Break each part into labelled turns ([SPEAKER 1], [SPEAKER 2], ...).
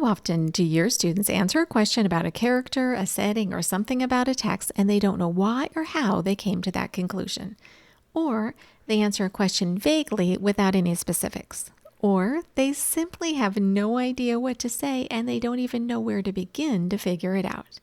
[SPEAKER 1] often do your students answer a question about a character, a setting, or something about a text, and they don't know why or how they came to that conclusion? Or they answer a question vaguely without any specifics? Or they simply have no idea what to say and they don't even know where to begin to figure it out?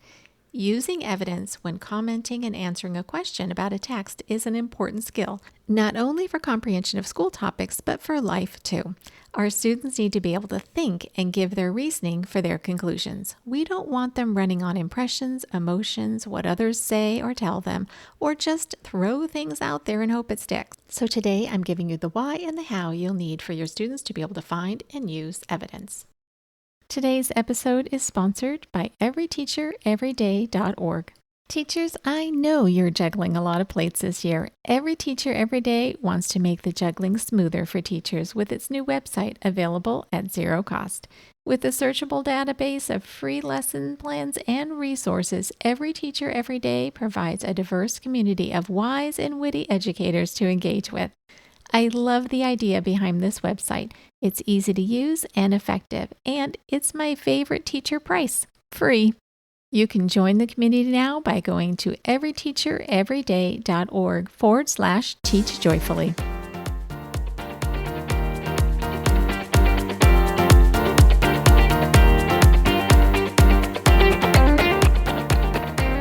[SPEAKER 1] Using evidence when commenting and answering a question about a text is an important skill, not only for comprehension of school topics, but for life too. Our students need to be able to think and give their reasoning for their conclusions. We don't want them running on impressions, emotions, what others say or tell them, or just throw things out there and hope it sticks. So today I'm giving you the why and the how you'll need for your students to be able to find and use evidence. Today's episode is sponsored by everyteachereveryday.org. Teachers, I know you're juggling a lot of plates this year. Every Teacher Every Day wants to make the juggling smoother for teachers with its new website available at zero cost. With a searchable database of free lesson plans and resources, Every Teacher Every Day provides a diverse community of wise and witty educators to engage with. I love the idea behind this website. It's easy to use and effective, and it's my favorite teacher price, free. You can join the community now by going to everyteachereveryday.org/teachjoyfully.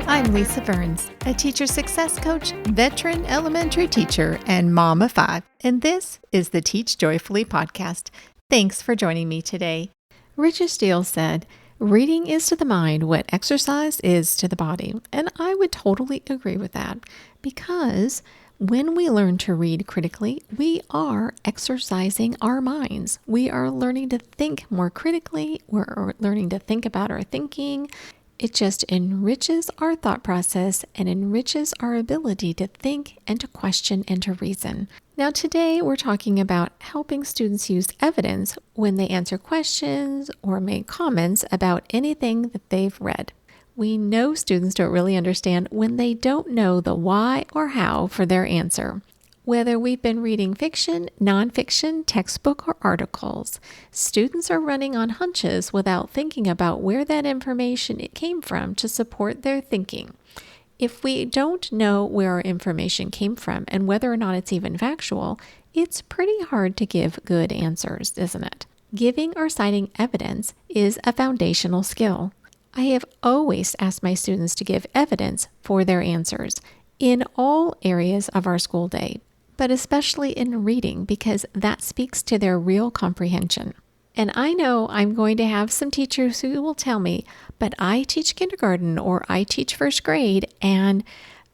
[SPEAKER 1] I'm Lisa Burns, a teacher success coach, veteran elementary teacher, and mom of 5. And this is the Teach Joyfully podcast. Thanks for joining me today. Richard Steele said, "Reading is to the mind what exercise is to the body." And I would totally agree with that, because when we learn to read critically, we are exercising our minds. We are learning to think more critically. We're learning to think about our thinking. It just enriches our thought process and enriches our ability to think and to question and to reason. Now today we're talking about helping students use evidence when they answer questions or make comments about anything that they've read. We know students don't really understand when they don't know the why or how for their answer. Whether we've been reading fiction, nonfiction, textbook, or articles, students are running on hunches without thinking about where that information came from to support their thinking. If we don't know where our information came from and whether or not it's even factual, it's pretty hard to give good answers, isn't it? Giving or citing evidence is a foundational skill. I have always asked my students to give evidence for their answers in all areas of our school day, but especially in reading, because that speaks to their real comprehension. And I know I'm going to have some teachers who will tell me, but I teach kindergarten or I teach first grade, and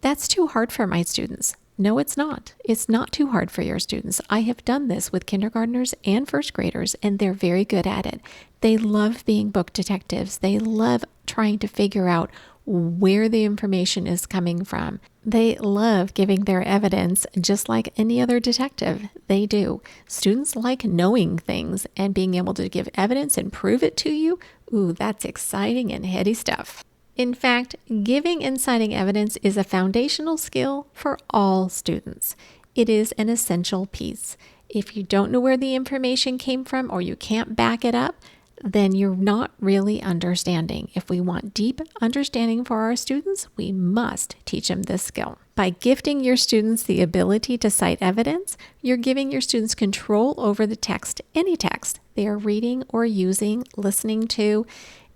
[SPEAKER 1] that's too hard for my students. No, it's not. It's not too hard for your students. I have done this with kindergartners and first graders, and they're very good at it. They love being book detectives. They love trying to figure out where the information is coming from. They love giving their evidence just like any other detective. They do. Students like knowing things and being able to give evidence and prove it to you. Ooh, that's exciting and heady stuff. In fact, giving and citing evidence is a foundational skill for all students. It is an essential piece. If you don't know where the information came from or you can't back it up, then you're not really understanding. If we want deep understanding for our students, we must teach them this skill. By gifting your students the ability to cite evidence, you're giving your students control over the text, any text they are reading or using, listening to,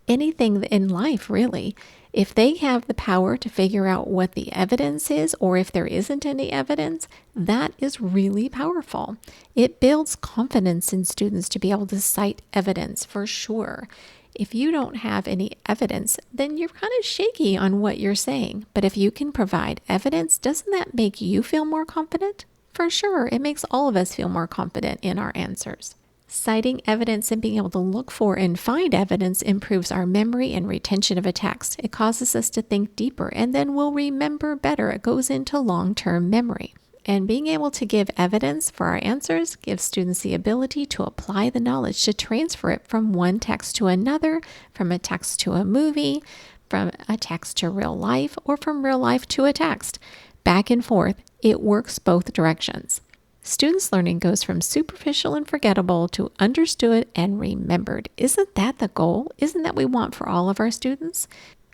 [SPEAKER 1] anything in life, really. If they have the power to figure out what the evidence is, or if there isn't any evidence, that is really powerful. It builds confidence in students to be able to cite evidence for sure. If you don't have any evidence, then you're kind of shaky on what you're saying. But if you can provide evidence, doesn't that make you feel more confident? For sure, it makes all of us feel more confident in our answers. Citing evidence and being able to look for and find evidence improves our memory and retention of a text. It causes us to think deeper, and then we'll remember better. It goes into long-term memory. And being able to give evidence for our answers gives students the ability to apply the knowledge, to transfer it from one text to another, from a text to a movie, from a text to real life, or from real life to a text. Back and forth, it works both directions. Students' learning goes from superficial and forgettable to understood and remembered. Isn't that the goal? Isn't that what we want for all of our students?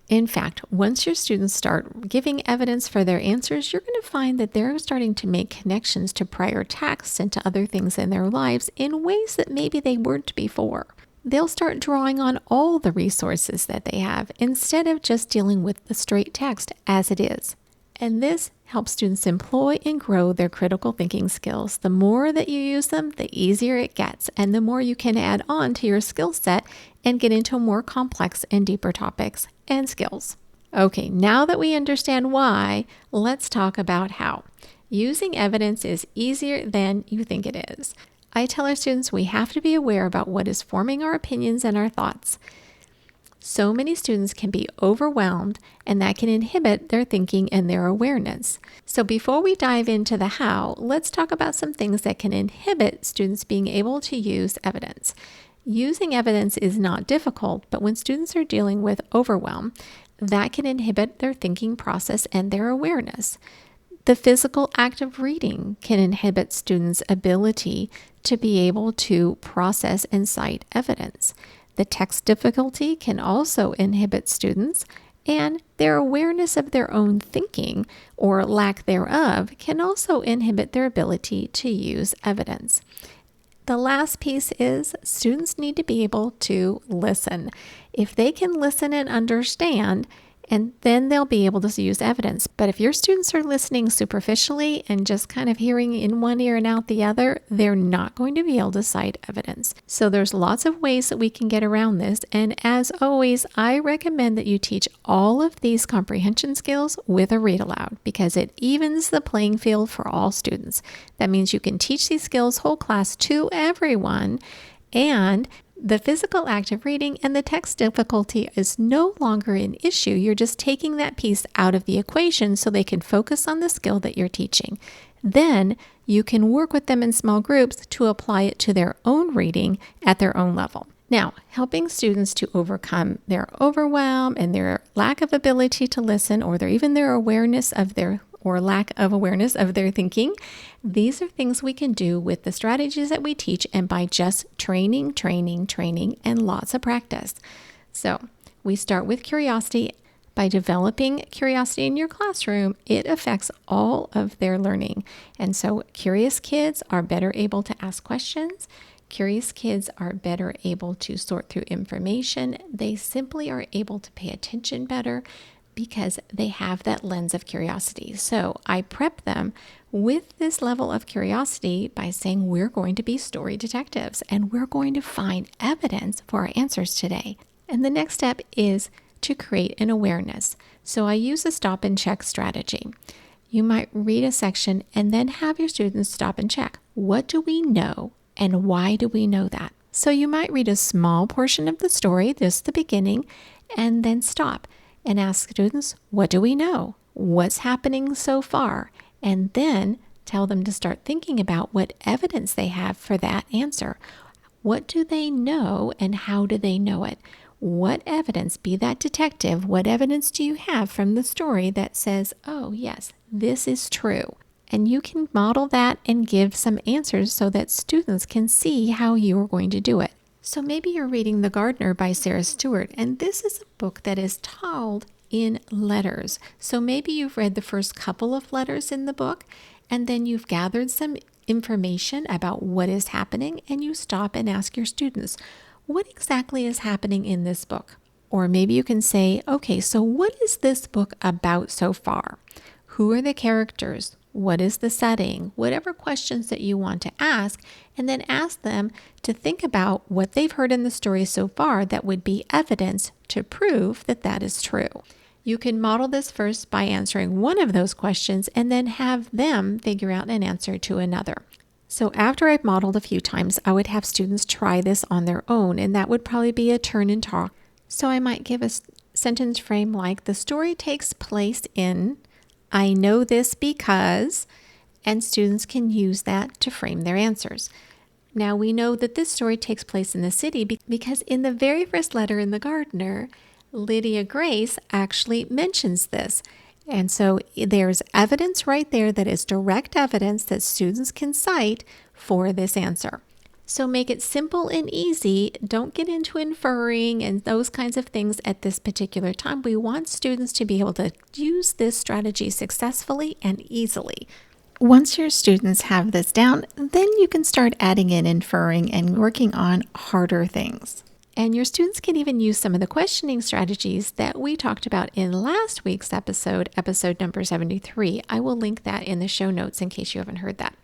[SPEAKER 1] In fact, once your students start giving evidence for their answers, you're going to find that they're starting to make connections to prior texts and to other things in their lives in ways that maybe they weren't before. They'll start drawing on all the resources that they have instead of just dealing with the straight text as it is. And this helps students employ and grow their critical thinking skills. The more that you use them, the easier it gets, and the more you can add on to your skill set and get into more complex and deeper topics and skills. Okay, now that we understand why, let's talk about how. Using evidence is easier than you think it is. I tell our students we have to be aware about what is forming our opinions and our thoughts. So many students can be overwhelmed, and that can inhibit their thinking and their awareness. So before we dive into the how, let's talk about some things that can inhibit students being able to use evidence. Using evidence is not difficult, but when students are dealing with overwhelm, that can inhibit their thinking process and their awareness. The physical act of reading can inhibit students' ability to be able to process and cite evidence. The text difficulty can also inhibit students, and their awareness of their own thinking or lack thereof can also inhibit their ability to use evidence. The last piece is students need to be able to listen. If they can listen and understand, and then they'll be able to use evidence. But if your students are listening superficially and just kind of hearing in one ear and out the other, they're not going to be able to cite evidence. So there's lots of ways that we can get around this. And as always, I recommend that you teach all of these comprehension skills with a read aloud because it evens the playing field for all students. That means you can teach these skills whole class to everyone, and the physical act of reading and the text difficulty is no longer an issue. You're just taking that piece out of the equation so they can focus on the skill that you're teaching. Then you can work with them in small groups to apply it to their own reading at their own level. Now, helping students to overcome their overwhelm and their lack of ability to listen or their awareness of their or lack of awareness of their thinking. These are things we can do with the strategies that we teach and by just training, and lots of practice. So we start with curiosity. By developing curiosity in your classroom, it affects all of their learning. And so curious kids are better able to ask questions. Curious kids are better able to sort through information. They simply are able to pay attention better, because they have that lens of curiosity. So I prep them with this level of curiosity by saying we're going to be story detectives and we're going to find evidence for our answers today. And the next step is to create an awareness. So I use a stop and check strategy. You might read a section and then have your students stop and check. What do we know and why do we know that? So you might read a small portion of the story, just the beginning, and then stop and ask students, what do we know? What's happening so far? And then tell them to start thinking about what evidence they have for that answer. What do they know and how do they know it? What evidence, be that detective, what evidence do you have from the story that says, oh yes, this is true? And you can model that and give some answers so that students can see how you are going to do it. So maybe you're reading The Gardener by Sarah Stewart, and this is a book that is told in letters. So maybe you've read the first couple of letters in the book, and then you've gathered some information about what is happening, and you stop and ask your students, what exactly is happening in this book? Or maybe you can say, okay, so what is this book about so far? Who are the characters? What is the setting? Whatever questions that you want to ask, and then ask them to think about what they've heard in the story so far that would be evidence to prove that that is true. You can model this first by answering one of those questions and then have them figure out an answer to another. So after I've modeled a few times, I would have students try this on their own, and that would probably be a turn and talk. So I might give a sentence frame like, the story takes place in, I know this because, and students can use that to frame their answers. Now we know that this story takes place in the city because in the very first letter in The Gardener, Lydia Grace actually mentions this. And so there's evidence right there that is direct evidence that students can cite for this answer. So make it simple and easy. Don't get into inferring and those kinds of things at this particular time. We want students to be able to use this strategy successfully and easily. Once your students have this down, then you can start adding in inferring and working on harder things. And your students can even use some of the questioning strategies that we talked about in last week's episode number 73. I will link that in the show notes in case you haven't heard that.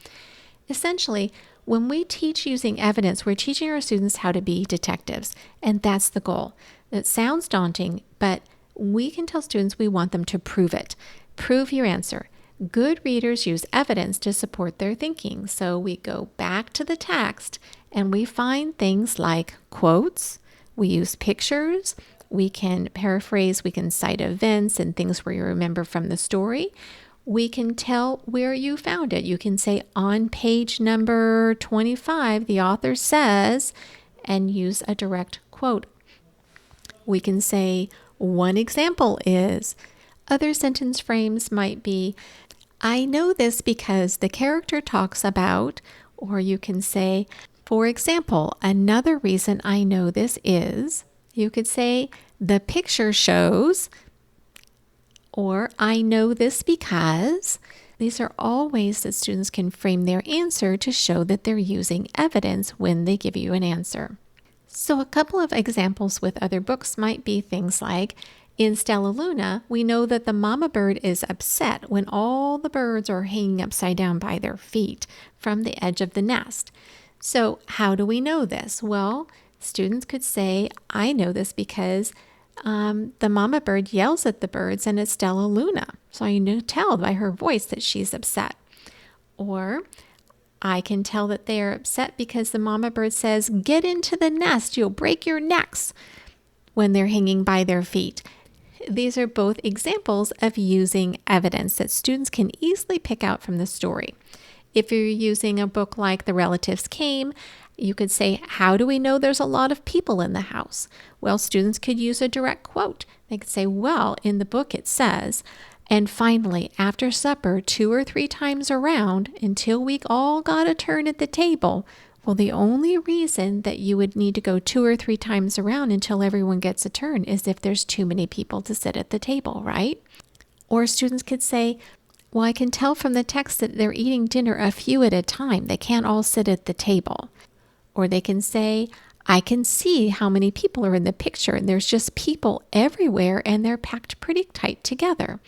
[SPEAKER 1] Essentially, when we teach using evidence, we're teaching our students how to be detectives, and that's the goal. It sounds daunting, but we can tell students we want them to prove it. Prove your answer. Good readers use evidence to support their thinking. So we go back to the text and we find things like quotes. We use pictures. We can paraphrase. We can cite events and things where you remember from the story. We can tell where you found it. You can say on page number 25, the author says, and use a direct quote. We can say one example is, other sentence frames might be, I know this because the character talks about, or you can say, for example, another reason I know this is, you could say, the picture shows, or I know this because. These are all ways that students can frame their answer to show that they're using evidence when they give you an answer. So a couple of examples with other books might be things like, in Stella Luna, we know that the mama bird is upset when all the birds are hanging upside down by their feet from the edge of the nest. So how do we know this? Well, students could say, I know this because the mama bird yells at the birds and it's Stella Luna. So I can tell by her voice that she's upset. Or I can tell that they are upset because the mama bird says, get into the nest, you'll break your necks, when they're hanging by their feet. These are both examples of using evidence that students can easily pick out from the story. If you're using a book like The Relatives Came, you could say, how do we know there's a lot of people in the house? Well, students could use a direct quote. They could say, well, in the book it says, and finally, after supper, 2 or 3 times around, until we all got a turn at the table. Well, the only reason that you would need to go 2 or 3 times around until everyone gets a turn is if there's too many people to sit at the table, right? Or students could say, well, I can tell from the text that they're eating dinner a few at a time. They can't all sit at the table. Or they can say, I can see how many people are in the picture and there's just people everywhere and they're packed pretty tight together.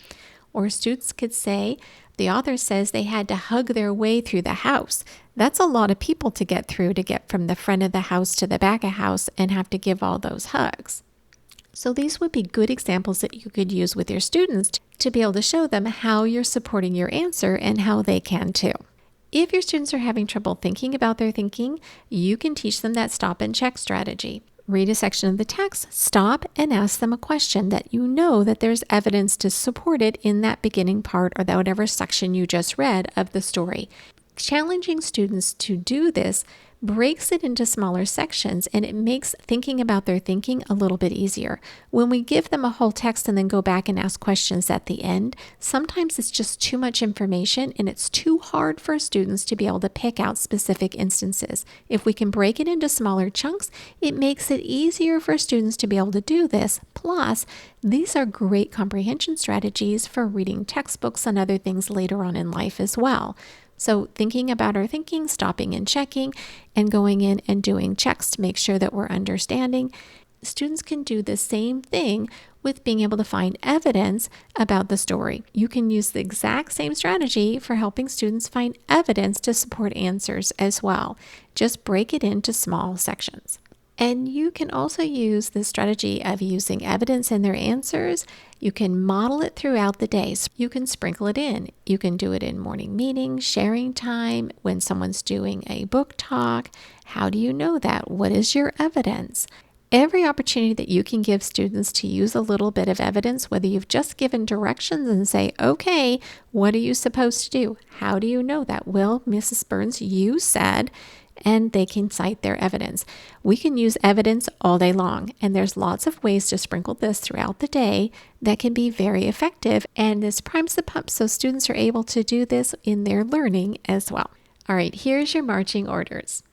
[SPEAKER 1] Or students could say, the author says they had to hug their way through the house. That's a lot of people to get through, to get from the front of the house to the back of the house and have to give all those hugs. So these would be good examples that you could use with your students to be able to show them how you're supporting your answer and how they can too. If your students are having trouble thinking about their thinking, you can teach them that stop and check strategy. Read a section of the text, stop, and ask them a question that you know that there's evidence to support it in that beginning part or that whatever section you just read of the story. Challenging students to do this breaks it into smaller sections and it makes thinking about their thinking a little bit easier. When we give them a whole text and then go back and ask questions at the end, sometimes it's just too much information and it's too hard for students to be able to pick out specific instances. If we can break it into smaller chunks, it makes it easier for students to be able to do this. Plus, these are great comprehension strategies for reading textbooks and other things later on in life as well. So thinking about our thinking, stopping and checking, and going in and doing checks to make sure that we're understanding. Students can do the same thing with being able to find evidence about the story. You can use the exact same strategy for helping students find evidence to support answers as well. Just break it into small sections. And you can also use the strategy of using evidence in their answers. You can model it throughout the day. So you can sprinkle it in. You can do it in morning meetings, sharing time, when someone's doing a book talk. How do you know that? What is your evidence? Every opportunity that you can give students to use a little bit of evidence, whether you've just given directions and say, okay, what are you supposed to do? How do you know that? Well, Mrs. Burns, you said, and they can cite their evidence. We can use evidence all day long, and there's lots of ways to sprinkle this throughout the day that can be very effective, and this primes the pump so students are able to do this in their learning as well. All right, here's your marching orders.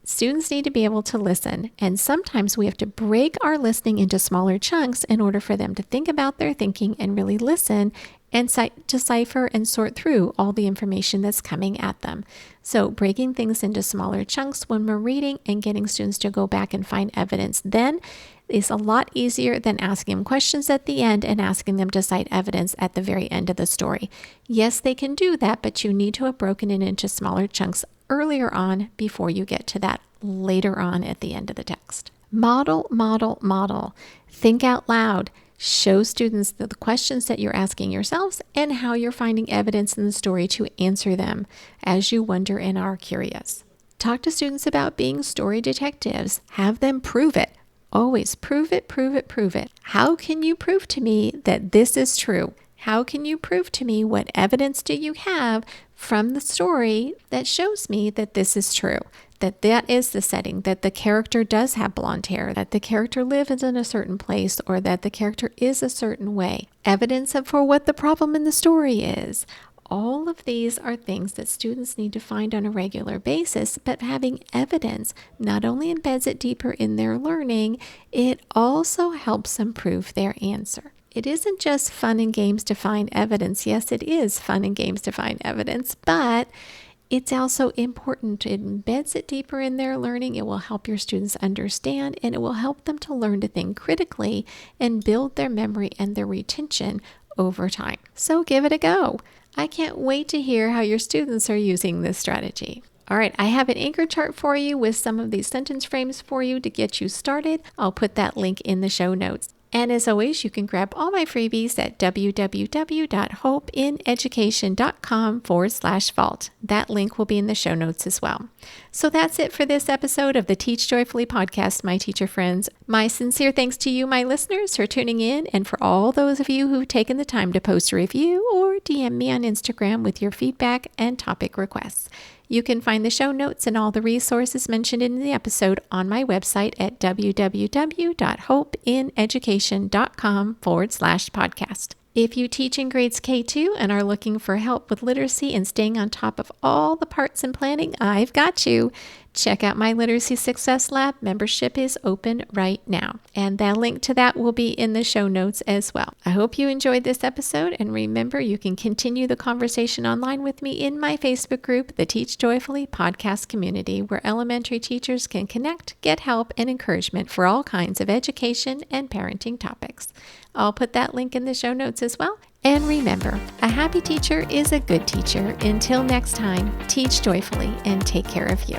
[SPEAKER 1] Students need to be able to listen, and sometimes we have to break our listening into smaller chunks in order for them to think about their thinking and really listen and decipher and sort through all the information that's coming at them. So breaking things into smaller chunks when we're reading and getting students to go back and find evidence then is a lot easier than asking them questions at the end and asking them to cite evidence at the very end of the story. Yes, they can do that, but you need to have broken it into smaller chunks earlier on before you get to that later on at the end of the text. Model, model, model. Think out loud. Show students the questions that you're asking yourselves and how you're finding evidence in the story to answer them as you wonder and are curious. Talk to students about being story detectives. Have them prove it. Always prove it, prove it, prove it. How can you prove to me that this is true? How can you prove to me what evidence do you have from the story that shows me that this is true? That is the setting, that the character does have blonde hair, that the character lives in a certain place, or that the character is a certain way. Evidence for what the problem in the story is. All of these are things that students need to find on a regular basis, but having evidence not only embeds it deeper in their learning, it also helps improve their answer. It isn't just fun and games to find evidence. Yes, it is fun and games to find evidence, but it's also important. It embeds it deeper in their learning. It will help your students understand, and it will help them to learn to think critically and build their memory and their retention over time. So give it a go. I can't wait to hear how your students are using this strategy. All right, I have an anchor chart for you with some of these sentence frames for you to get you started. I'll put that link in the show notes. And as always, you can grab all my freebies at www.hopeineducation.com/vault. That link will be in the show notes as well. So that's it for this episode of the Teach Joyfully podcast, my teacher friends. My sincere thanks to you, my listeners, for tuning in, and for all those of you who've taken the time to post a review or DM me on Instagram with your feedback and topic requests. You can find the show notes and all the resources mentioned in the episode on my website at www.hopeineducation.com/podcast. If you teach in grades K2 and are looking for help with literacy and staying on top of all the parts in planning, I've got you. Check out my Literacy Success Lab. Membership is open right now, and the link to that will be in the show notes as well. I hope you enjoyed this episode, and remember, you can continue the conversation online with me in my Facebook group, the Teach Joyfully podcast community, where elementary teachers can connect, get help, and encouragement for all kinds of education and parenting topics. I'll put that link in the show notes as well. And remember, a happy teacher is a good teacher. Until next time, teach joyfully and take care of you.